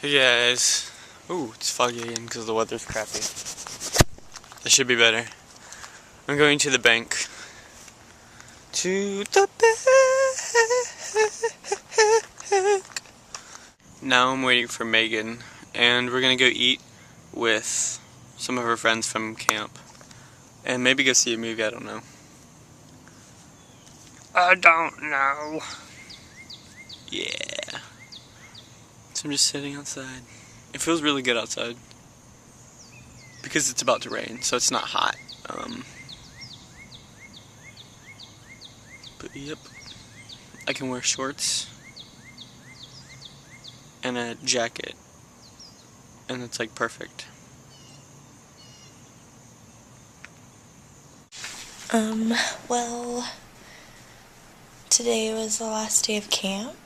Hey guys. Ooh, it's foggy again because the weather's crappy. This should be better. I'm going to the bank. To the bank. Now I'm waiting for Megan, and we're gonna go eat with some of her friends from camp. And maybe go see a movie, I don't know. I don't know. Yeah. So I'm just sitting outside. It feels really good outside. Because it's about to rain, so it's not hot. But yep. I can wear shorts. And a jacket. And it's like perfect. Well, today was the last day of camp,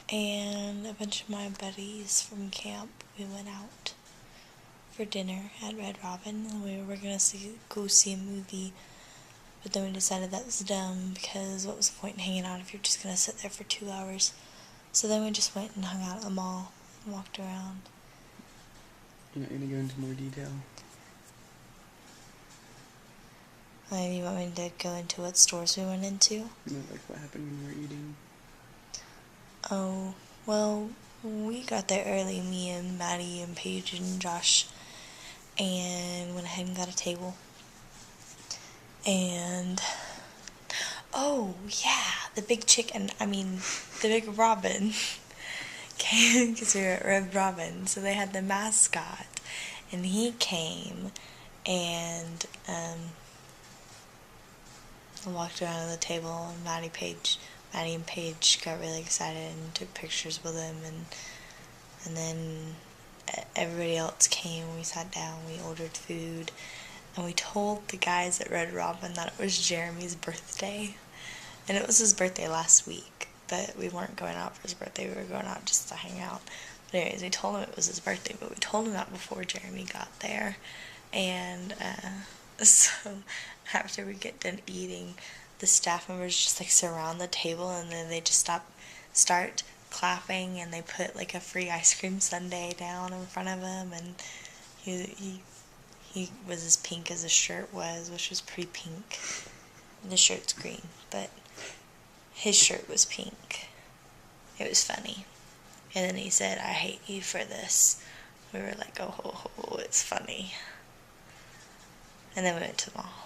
and a bunch of my buddies from camp, we went out for dinner at Red Robin, and we were gonna go see a movie, but then we decided that was dumb, because what was the point in hanging out if you're just gonna sit there for 2 hours? So then we just went and hung out at the mall and walked around. You're not gonna go into more detail? You want me to go into what stores we went into? No, like what happened when we were eating. Oh, well, we got there early, me and Maddie and Paige and Josh, and went ahead and got a table. And, oh, yeah, the big robin came, because we were at Red Robin, so they had the mascot, and he came, and, walked around the table, and Maddie and Paige got really excited and took pictures with him, and then everybody else came. We sat down, we ordered food, and we told the guys at Red Robin that it was Jeremy's birthday, and it was his birthday last week, but we weren't going out for his birthday, we were going out just to hang out. But anyways, we told him it was his birthday, but we told him that before Jeremy got there, and so after we get done eating, the staff members just like surround the table, and then they just start clapping, and they put like a free ice cream sundae down in front of him, and he was as pink as his shirt was, which was pretty pink. The shirt's green, but his shirt was pink. It was funny. And then he said, "I hate you for this." We were like, oh, it's funny. And then we went to the mall.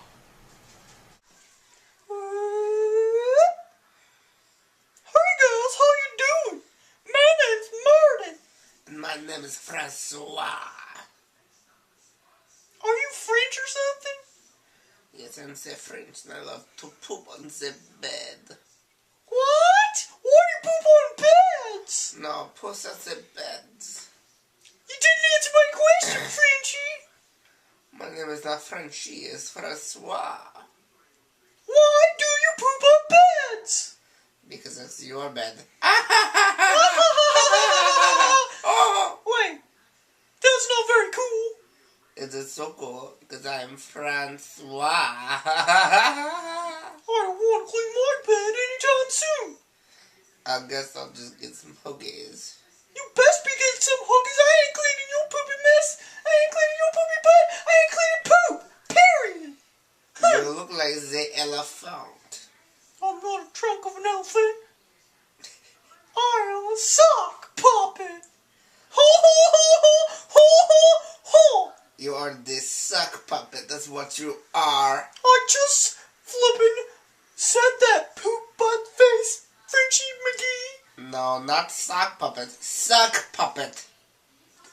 Hey guys, how you doing? My name's Marty. And my name is Francois. Are you French or something? Yes, I'm the French and I love to poop on the bed. What? Why do you poop on beds? No, puss on the beds. You didn't answer my question, Frenchie. My name is not Frenchie, it's Francois. Why do you poop on beds? Because it's your bed. Wait, that's not very cool. It is so cool because I'm Francois. I don't want to clean my bed anytime soon. I guess I'll just get some Huggies. You best be getting some Huggies. I ain't cleaning your poopy mess. I ain't cleaning your poopy butt. I ain't cleaning poop. Period. You look like the elephant. I'm not a trunk of an elephant. I am a sock puppet. Ho ho ho ho ho ho ho. You are the sock puppet, that's what you are. I just flippin' said that poop butt face, Frenchie McGee. No, not sock puppet, sock puppet.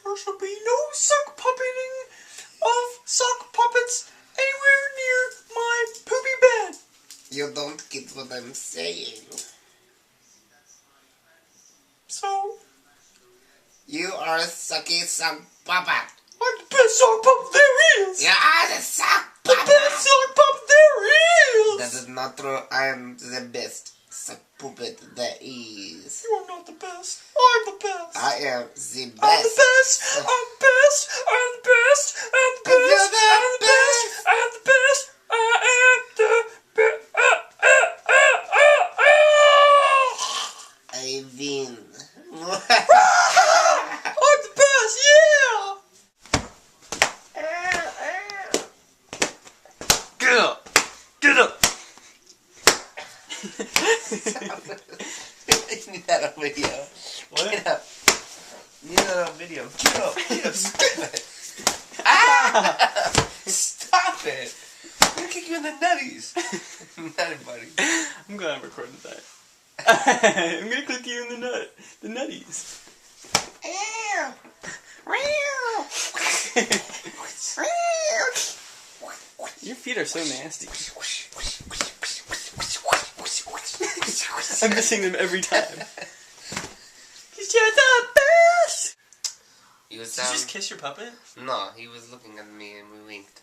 There should be no sock puppeting of sock puppets anywhere near my poopy bed. You don't get what I'm saying. So, You are a sucky sock puppet. I'm the best sock puppet there is. You are the sock The puppet. best sock puppet there That is. is not true. I am the best sock puppet there is. You are not the best. I'm the best. I am the best. I'm the best. I'm best. I'm the best. I'm the best. You're the I'm the best. best. I'm the best. I am the best. I win. that on video. What? Get up. You need that on video. Get up. Get up. Stop it. Ah! Stop it. I'm gonna kick you in the nutties. Nutty buddy. I'm glad I'm recording that. I'm gonna click you in the nut. The nutties. Your feet are so nasty. I'm missing them every time. Cause you're the best! Did you just kiss your puppet? No, he was looking at me and we winked.